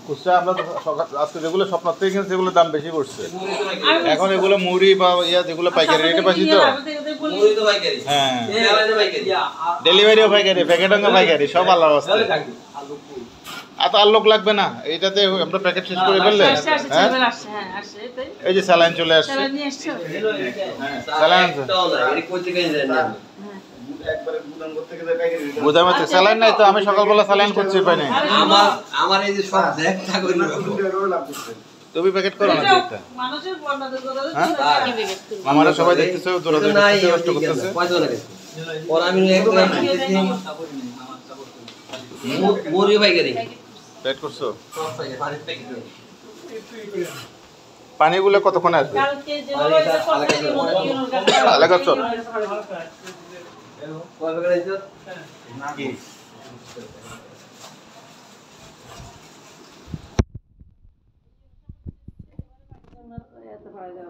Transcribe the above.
খুচরা আমরা আজকে যেগুলো স্বপ্নার থেকে কিনছি সেগুলোর দাম বেশি পড়ছে। এখন এগুলো মুড়ি বা যেগুলো পাইকারি রেটে পাচ্ছি তো। হ্যাঁ, ডেলিভারিও পাইকারি, প্যাকেটও পাইকারি, সব আল্লাহর রাস্তায়। এত আর লোক লাগবে না, এইটাতে আমরা প্যাকেট শেষ করে ফেললে। হ্যাঁ, এই যে স্যালাইন চলে আসছে। স্যালাইন বুঝার মধ্যে স্যালাইন নাই তো, আমি সকালবেলা স্যালাইন করছি পাই নাই। আমার এই যে সব দেখা করি তুমি প্যাকেট করো না একটা। আমারা সবাই দেখতেছো দৌড়াদৌড়ি করতেছে, কষ্ট করতেছে। ওর আমি একদম মুড়ি পাইকারি প্যাকেট করছো। পানিগুলো কতক্ষণে আসবে? লাগাচ্ছ এত ভালো